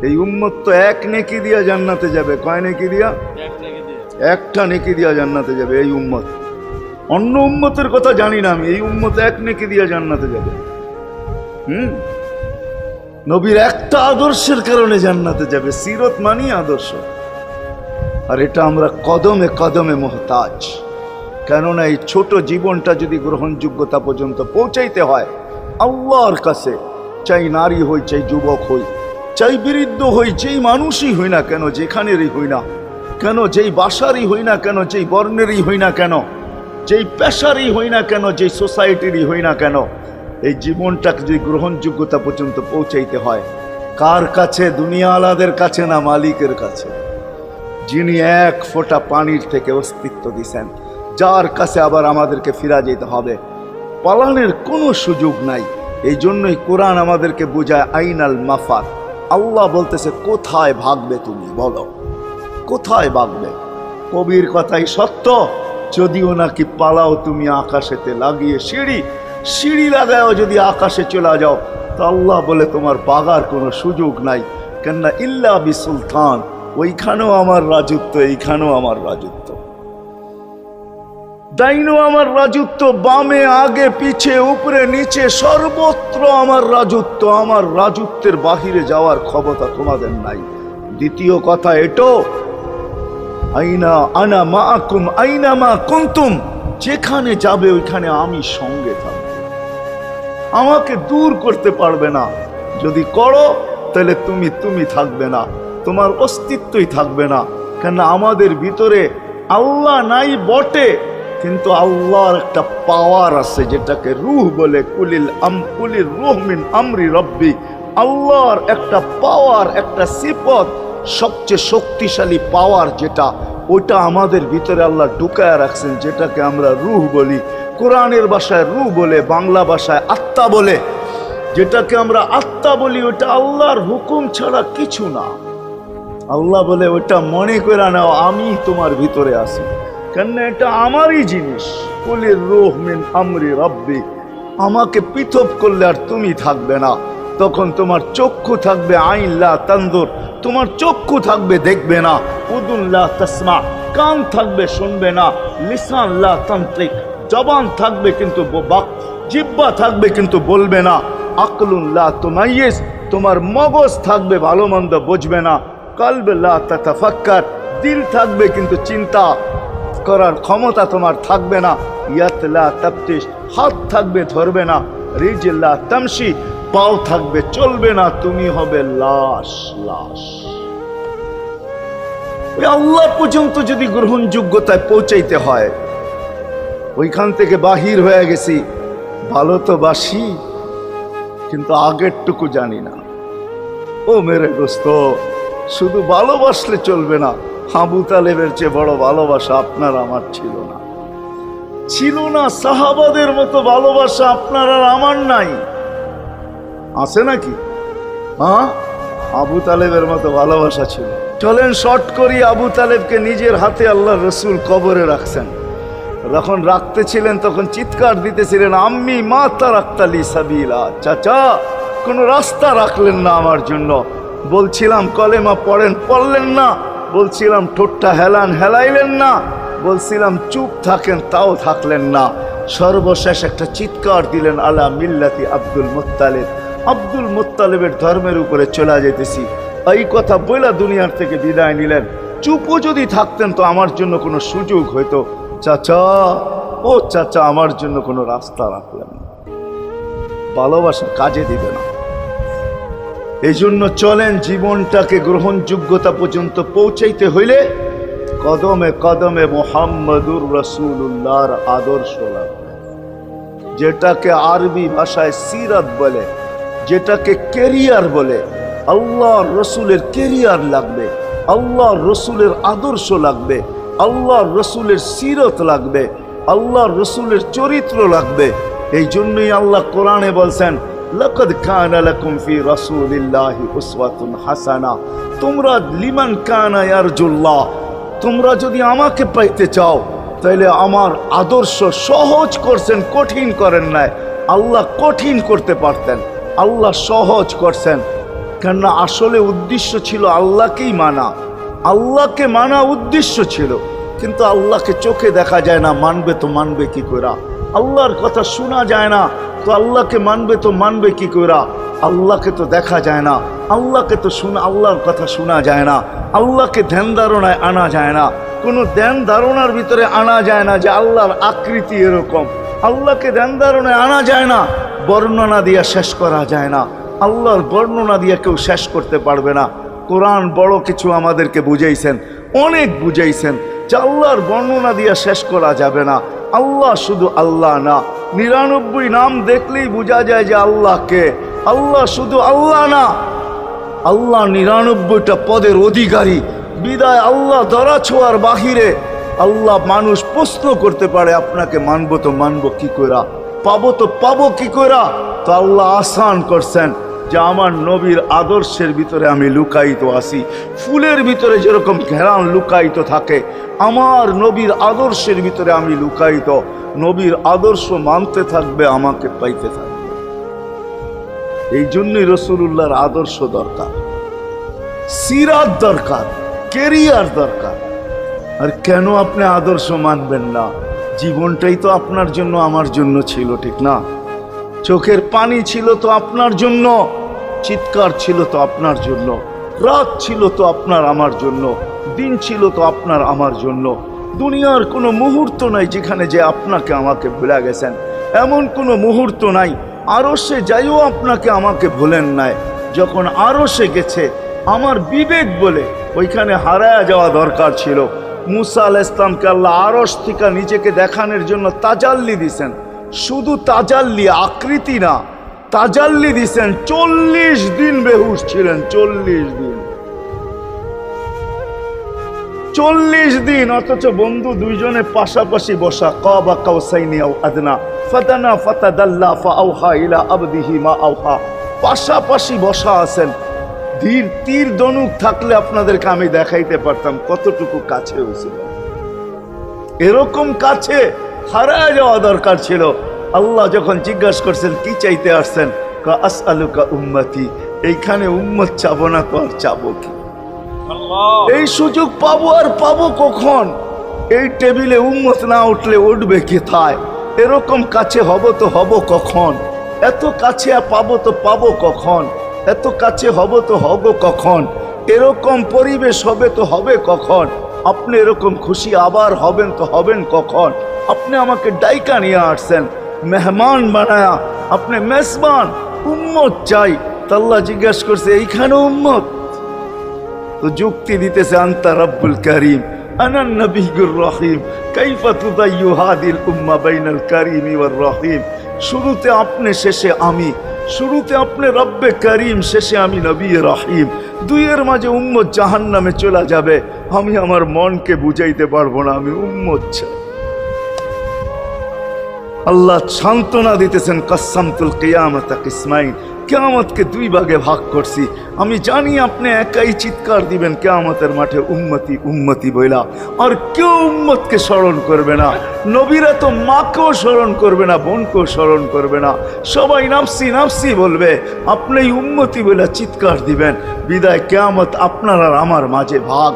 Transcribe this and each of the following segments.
এই উম্মত তো এক নেকি দিয়া জান্নাতে যাবে। কয় নেকি দিয়া? একটা নেকি দিয়া জান্নাতে যাবে এই উম্মত। অন্য উম্মতের কথা জানি না আমি, এই উম্মত এক নেকি দিয়া জান্নাতে যাবে। নবীর একটা আদর্শের কারণে জান্নাতে যাবে। সিরত মানি আদর্শ, আর এটা আমরা কদমে কদমে মুহতাজ। কেননা এই ছোট জীবনটা যদি গ্রহণযোগ্যতা পর্যন্ত পৌঁছাইতে হয় আল্লাহর কাছে, চাই নারী হই, চাই যুবক হই, চাই বৃদ্ধ হই, যেই মানুষই হই না কেন, যেখানেরই হই না কেন, যেই বাসারই হই না কেন, যেই বর্ণেরই হই না কেন, যেই পেশারই হই না কেন, যেই সোসাইটিরই হই না কেন, এই জীবনটাকে যদি গ্রহণযোগ্যতা পর্যন্ত পৌঁছাইতে হয় কার কাছে? দুনিয়াওয়ালাদের কাছে না, মালিকের কাছে, যিনি এক ফোঁটা পানির থেকে অস্তিত্ব দিছেন, যার কাছে আবার আমাদেরকে ফিরা যেতে হবে। পালানের কোনো সুযোগ নাই। এই জন্যই কোরআন আমাদেরকে বোঝায় আইনাল মাফার। আল্লাহ বলতেছে কোথায় ভাগবে তুমি, বলো কোথায় ভাগবে? কবির কথাই সত্য, যদিও নাকি পালাও তুমি আকাশেতে লাগিয়ে সিঁড়ি, সিঁড়ি লাগাও যদি আকাশে চলে যাও, তো আল্লাহ বলে তোমার বাগার কোনো সুযোগ নাই। কেননা ইল্লা বিসুলতান, ওইখানেও আমার রাজত্ব, এইখানেও আমার রাজত্ব, ডাইনো আমার রাজত্ব, বামে আগে পিছে উপরে নিচে সর্বত্র আমার রাজত্ব। আমার রাজত্বের বাহিরে যাওয়ার ক্ষমতা তোমাদের নাই। দ্বিতীয় কথা এটো, আইনা আনা মাআকুম আইনা মা কুনতুম, যেখানে যাবে ওইখানে আমি সঙ্গে থাকব, আমাকে দূর করতে পারবে না। যদি করো তাহলে তুমি থাকবে না, তোমার অস্তিত্বই থাকবে না। কেন আমাদের ভিতরে আল্লাহ নাই বটে, কিন্তু আল্লাহর একটা পাওয়ার আছে যেটাকে রূহ বলে। কুলির রূহ মিন আমরি রব্বি, আল্লাহর একটা পাওয়ার, একটা সিফত, সবচেয়ে শক্তিশালী পাওয়ার যেটা, ওটা আমাদের ভিতরে আল্লাহ ঢুকায় রাখছেন, যেটাকে আমরা রূহ বলি। কোরআনের ভাষায় রূহ বলে, বাংলা ভাষায় আত্মা বলে। যেটাকে আমরা আত্মা বলি ওটা আল্লাহর হুকুম ছাড়া কিছু না। আল্লাহ বলে ওটা মনে করে নাও আমি তোমার ভিতরে আছি, কেন এটা আমারই জিনিস। কুলির রূহ মিন আমরি রব্বি, আমাকে পৃথক করলে আর তুমি থাকবে না। তখন তোমার চক্ষু থাকবে আইন লা তানজুর, তোমার চক্ষু থাকবে দেখবে না। উদুন লা তাসমা, কান থাকবে শুনবে না। লিসান লা তান্তিক, জবান থাকবে কিন্তু জিহ্বা থাকবে কিন্তু বলবে না। আকলুন লা তুমাইয়িজ, তোমার মগজ থাকবে ভালো মন্দ বুঝবে না। কলব লা তাতাফাক্কার, দিল থাকবে কিন্তু চিন্তা করার ক্ষমতা তোমার থাকবে না। ইয়াত লা তাফতিশ, হাত থাকবে ধরবে না। রিজল লা তামশি, পাও থাকবে চলবে না। তুমি হবে লাশ। ওই আল্লাহ পর্যন্ত যদি গ্রহণযোগ্যতায় পৌঁছাইতে হয়, ওইখান থেকে বাহির হয়ে গেছি, ভালো তো বাসি কিন্তু আগেরটুকু জানি না। ও মেরে দোস্ত, শুধু ভালোবাসলে চলবে না। আবু তালেবের চেয়ে বড় ভালোবাসা আপনার আমার ছিল না। সাহাবাদের মতো ভালোবাসা আপনার আর আমার নাই। আছে নাকি? হ্যাঁ, আবু তালেবের মতো ভালোবাসা ছিল। চলেন শর্ট করি। আবু তালেবকে নিজের হাতে আল্লাহ রসুল কবরে রাখছেন। যখন রাখতেছিলেন তখন চিৎকার দিতেছিলেন, আম্মি মা তারাক্তালি সাবিলা, চাচা কোন রাস্তা রাখলেন না আমার জন্য। বলছিলাম কলেমা পড়েন, পড়লেন না। বলছিলাম ঠোঁটটা হেলান, হেলাইলেন না। বলছিলাম চুপ থাকেন, তাও থাকলেন না। সর্বশেষ একটা চিৎকার দিলেন, আলা মিল্লাতি আব্দুল মুত্তালিব, আব্দুল মুত্তালিবের ধর্মের উপরে চলে যেতেছি। এই কথা বইলা দুনিয়ার থেকে বিদায় নিলেন। চুপও যদি থাকতেন তো আমার জন্য কোনো সুযোগ হইতো। চাচা, ও চাচা, আমার জন্য কোনো রাস্তা রাখলেন না। ভালোবাসা কাজে দিবে না। এই জন্য চলেন, জীবনটাকে গ্রহণযোগ্যতা পর্যন্ত পৌঁছাইতে হইলে কদমে কদমে মুহাম্মদুর রাসূলুল্লাহর আদর্শ লাগবে, যেটাকে আরবি ভাষায় সিরাত বলে, যেটাকে কেরিয়ার বলে। আল্লাহর রসুলের কেরিয়ার লাগবে, আল্লাহর রসুলের আদর্শ লাগবে, আল্লাহর রসুলের সিরত লাগবে, আল্লাহর রসুলের চরিত্র লাগবে। এই জন্যই আল্লাহ কোরআনে বলছেন, লাকাদ কানা লাকুম ফি রাসূলিল্লাহি উসওয়াতুন হাসানা, তোমরা লিমান কানা ইয়ারজুল্লাহ, তোমরা যদি আমাকে পাইতে চাও তাহলে আমার আদর্শ সহজ করছেন, কঠিন করেন নাই। আল্লাহ কঠিন করতে পারতেন, আল্লাহ সহজ করছেন। কেননা আসলে উদ্দেশ্য ছিল আল্লাহকেই মানা, আল্লাহকে মানা উদ্দেশ্য ছিল। কিন্তু আল্লাহকে চোখে দেখা যায় না, মানবে তো মানবে কি করে? আল্লাহর কথা শোনা যায় না, তো আল্লাহকে মানবে তো মানবে কি করে? আল্লাহকে তো দেখা যায় না, আল্লাহকে তো আল্লাহর কথা শোনা যায় না, আল্লাহকে ধ্যান ধারণায় আনা যায় না, কোনো ধ্যান ধারণার ভিতরে আনা যায় না যে আল্লাহর আকৃতি এরকম। আল্লাহকে ধ্যান ধারণায় আনা যায় না, বর্ণনা দিয়ে শেষ করা যায় না। আল্লাহর বর্ণনা দিয়ে কেউ শেষ করতে পারবে না। কোরআন বড় কিছু আমাদেরকে বুঝাইছেন, অনেক বুঝাইছেন যে আল্লাহর বর্ণনা দিয়ে শেষ করা যাবে না। আল্লাহ শুধু আল্লাহ না, 99 নাম দেখলেই বোঝা যায় যে আল্লাহকে। আল্লাহ শুধু আল্লাহ না, আল্লাহ 99টা পদের অধিকারী। বিদায় আল্লাহ ধরা ছোঁয়ার বাহিরে আল্লাহ মানুষ প্রশ্ন করতে পারে, আপনাকে মানবো তো মানবো কি করে, পাবো তো পাবো কি করে? তো আল্লাহ আসান করছেন যে আমার নবীর আদর্শের ভিতরে আমি লুকায়িত আছি। ফুলের ভিতরে যেরকম ঘেরান লুকায়িত থাকে, আমার নবীর আদর্শের ভিতরে আমি লুকায়িত। নবীর আদর্শ মানতে থাকবে, আমাকে পাইতে থাকবে। এই জন্যই রাসূলুল্লাহর আদর্শ দরকার, সিরাত দরকার, কেরিয়ার দরকার। আর কেন আপনি আদর্শ মানবেন না? জীবনটাই তো আপনার জন্য আমার জন্য ছিল, ঠিক না? চোখের পানি ছিল তো আপনার জন্য, চিৎকার ছিল তো আপনার জন্য, রাত ছিল তো আপনার আমার জন্য, দিন ছিল তো আপনার আমার জন্য। দুনিয়ার কোনো মুহূর্ত নাই যেখানে যে আপনাকে আমাকে ভুলে গেছেন, এমন কোনো মুহূর্ত নাই। আরশে যাইও আপনাকে আমাকে ভুলেন নাই। যখন আরশে গেছে আমার বিবেক বলে ওইখানে হারায়া যাওয়া দরকার ছিল। মুসা আলাইহিস সালামকে আল্লাহ আরশ থেকে নিজেকে দেখানোর জন্য তাজাল্লি দিছেন। শুধু তাজাল্লি, আকৃতি না, তাজাল্লি দিছেন। 40 দিন বেহুশ ছিলেন, 40 দিন, 40 দিন। অথচ বন্ধু দুইজনে পাশাপাশি বসা, কাবা কাউসাইনি আও আদনা ফাদানা ফাতাদাল্লা ফাআওহা ইলা আবদিহি মা আওহা, পাশাপাশি বসা আছেন। তীর ধনুক থাকলে আপনাদেরকে আমি দেখাইতে পারতাম কতটুকু কাছে হয়েছিল। এরকম কাছে হারায় যাওয়া দরকার ছিল। আল্লাহ যখন জিজ্ঞাসা করছেন কি চাইতে আসছেন, আসআলুকা উম্মতি, এইখানে উম্মত চাবো না তো আর চাবো কি? এই সুযোগ পাবো আর পাবো কখন? এই টেবিলে উম্মত না উঠলে উঠবে কোথায়? এরকম কাছে হব তো হব কখন? এত কাছে পাবো তো পাবো কখন? এত কাছে হব তো হব কখন? এরকম পরিবেশ হবে তো হবে কখন? আপনি এরকম খুশি আবার হবেন তো হবেন কখন? আপনি আমাকে ডাইকা নিয়ে আসছেন, মেহমান বানায়া, আপনি মেজবান, উম্মত চাই। আল্লাহ জিজ্ঞাসা করছে এইখানে উম্মত? তো যুক্তি দিতেছে আনতা রব্বুল করিম আনান নবিয়্যুর রহিম কাইফা তুদাইয়ু হাদিল উম্মাহ বাইনাল কারীমি ওয়ার রহিম। শুরুতে আপনি, শেষে আমি। শুরুতে আপনি রব্বে করিম, শেষে আমি নবী রহিম। দুইয়ের মাঝে উম্মত জাহান্নামে চলে যাবে। আমি আমার মনকে বুঝাইতে পারবো না, আমি উম্মত চাই। আল্লাহ সান্ত্বনা দিতেছেন, কাসসামতুল কিয়ামাতা কিসমাইন, কিয়ামতকে 2 ভাগে ভাগ করছি। আমি জানি আপনি একাই চিৎকার দিবেন কিয়ামতের মাঠে উম্মতি উম্মতি বইলা, আর কেউ উম্মতকে স্মরণ করবে না। নবীরা তো মাকেও স্মরণ করবে না, বোনকেও স্মরণ করবে না, সবাই নাফসি নাফসি বলবে। আপনি উম্মতি বইলা চিৎকার দিবেন। বিদায় কিয়ামত আপনার আর আমার মাঝে ভাগ,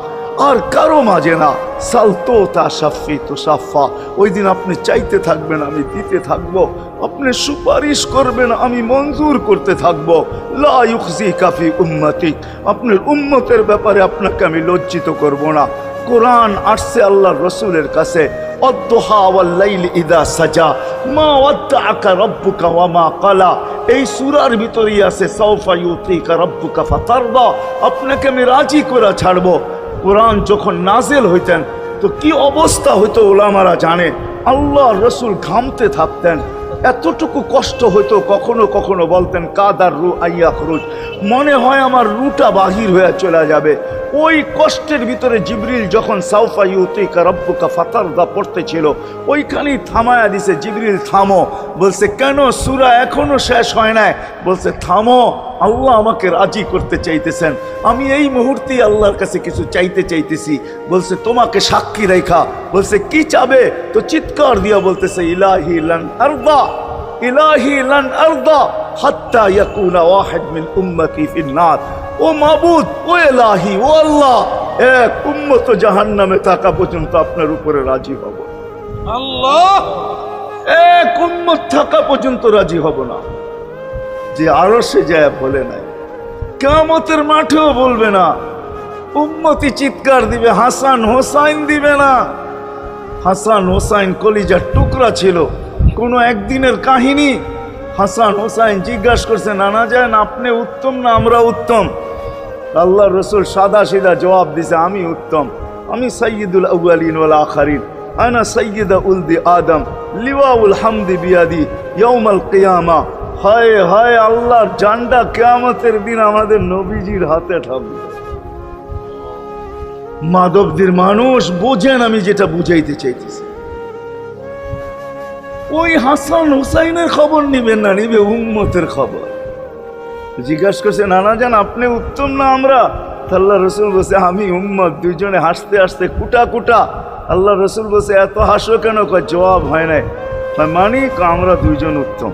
আর কারো মাঝে না। সালতো তা সাফি তো সাফা, ওই দিন আপনি চাইতে থাকবেন, আমি দিতে থাকবো। আপনি সুপারিশ করবেন, আমি মঞ্জুর করতে থাকবো। লা ইউখজিকা ফি উম্মতিক, আপনার উম্মতের ব্যাপারে আপনাকে আমি লজ্জিত করব না। কোরআন আসছে আল্লাহর রসুলের কাছে, অদ্দুহা ওয়াল লাইলি ইদা সাজা মা ওয়াদ্দাআকা রাব্বুকা ওয়া মা ক্বালা। এই সূরার ভিতরেই আছে সাউফা ইউতিকা রাব্বুকা ফাতারদা, আপনাকে আমি রাজি করে ছাড়বো। কোরআন যখন নাজেল হইতেন তো কি অবস্থা হইতো ওলামারা জানে। আল্লাহ রসুল ঘামতে থাকতেন, এতটুকু কষ্ট হইতো। কখনো কখনো বলতেন কাদার রু আইয়া খরুজ, মনে হয় আমার রুটা বাহির হয়ে চলে যাবে। ওই কষ্টের ভিতরে জিবরিল যখন সাউফা ইউতিকা রাব্বুকা ফাতারদা পড়তেছিল, ওইখানেই থামায়া দিছে, জিবরিল থামো। বলছে কেন? সূরা এখনো শেষ হয় নাই। বলছে থামো, আল্লাহ আমাকে রাজি করতে চাইতেছেন, আমি এই মুহূর্তেই আল্লাহর কাছে কিছু চাইতে চাইতেছি। বলছে তোমাকে সাক্ষী রেখা। বলছে কি চাবে? তো চিৎকার দিয়া বলতেছে ইলাহি লান আরদা, ইলাহি লান আরদা হাত্তা ইয়াকুনা ওয়াহিদ মিন উম্মতি ফিন নার। ও মাবুদ, ও এলাহি, ও আল্লাহ, এক উম্মত জাহান্নামে থাকা পর্যন্ত আপনার উপরে রাজি হব। আল্লাহ, এক উম্মত থাকা পর্যন্ত রাজি হব না। যে আরশে যায় বলে নাই, কিয়ামতের মাঠেও বলবে না। উম্মতি চিৎকার দিবে, হাসান হোসাইন দিবে না। হাসান হোসাইন কলিজার টুকরা ছিল, কোনো একদিনের কাহিনী। হাসান হোসাইন জিজ্ঞাসা করছে, নানা যান আপনি উত্তম না আমরা উত্তম? আল্লাহ রসুল সাদা সিধা জবাব দিছে, আমি উত্তম, আমি সাইয়্যিদুল আউয়ালিন ওয়াল আখিরিন, আনা সাইয়্যিদা উলদি আদম, লিওয়াউল হামদি বিয়াদি ইয়াউমাল কিয়ামা। হায় হায়, আল্লাহর জান্ডা কিয়ামতের দিন আমাদের নবীজির হাতে থাকবে। মাধবদের মানুষ বোঝেন আমি যেটা বুঝাইতে চাইতেছি। ওই হাসান হুসাইনের খবর নিবেন না, নিবে উম্মতের খবর। জিজ্ঞাসা করছে, নানা যান আপনি উত্তম না আমরা? আল্লাহ রসুল বলছে, আমি উম্মত। দুইজনে হাসতে হাসতে কুটা কুটা। আল্লাহ রসুল বলছে, এত হাসো কেন? জবাব হয় নাই। মানি আমরা দুইজন উত্তম।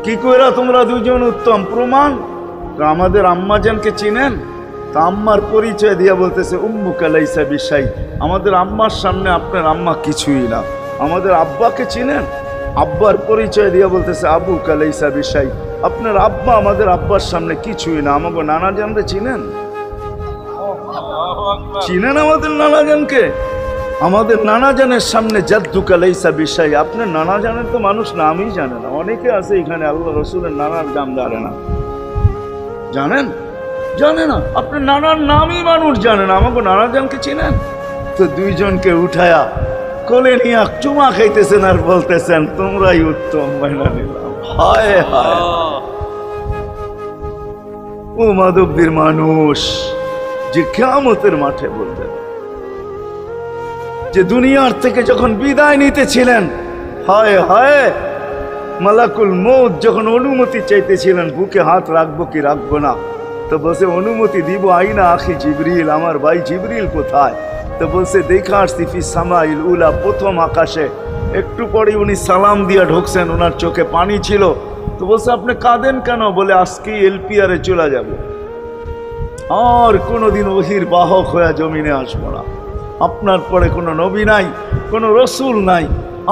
কি কইরা তোমরা দুইজন উত্তম? প্রমাণ। আমাদের আম্মাজানকে চিনেন? তা আম্মার পরিচয় দিয়া বলতেছে, উম্মুকা লাইসা বিশাই, আমাদের আম্মার সামনে আপনার আম্মা কিছুই না। আমাদের আব্বাকে চিনেন? আব্বার পরিচয় দিয়া বলতেছে, আবু কালাইসা বিশাই, আপনার আব্বা আমাদের আব্বার সামনে কিছুই না। আমাকে নানা জানরে চিনেন? চিনেন আমাদের নানা জানকে? আমাদের নানা জানের সামনে জাদ্দু কালাইসা বিশাই, আপনার নানা জানের তো মানুষ নামই জানে না। অনেকে আছে এখানে আল্লাহ রসুলের নানার নাম জানে না। জানেন? জানে না। আপনার নানার নামই মানুষ জানে না। আমাকে নানা জানকে চিনেন? তো দুইজনকে উঠায়া কোলে নিয়ে চুমা খাইতেছেন আর বলতেছেন, তোমরাই উত্তম, মাইনা নিলাম। হায় হায়, ও মাধবদের মানুষ যে কিয়ামতের মাঠে বলবেন, যে দুনিয়ার থেকে যখন বিদায় নিতেছিলেন, হায় হায়, মালাকুল মউত যখন অনুমতি চাইতেছিলেন, বুকে হাত রাখবো কি রাখবো না, তো বলছে অনুমতি দিব। আইনা আখি জিবরিল, আমার ভাই জিবরিল কোথায়? তো বলছে, দেখা আসছি ফি সামাইল উলা, প্রথম আকাশে। একটু পরে উনি সালাম দিয়া ঢুকছেন, ওনার চোখে পানি ছিল। তো বলছে, আপনি কাঁদেন কেন? বলে, আজকেই এলপিআরে চলে যাব, আর কোনোদিন ওহির বাহক হয়ে জমিনে আসবো না। আপনার পরে কোনো নবী নাই, কোনো রসুল নাই,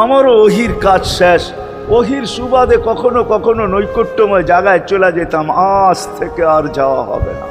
আমারও ওহির কাজ শেষ। ওহির সুবাদে কখনো কখনো নৈকট্যময় জায়গায় চলে যেতাম, আজ থেকে আর যাওয়া হবে না।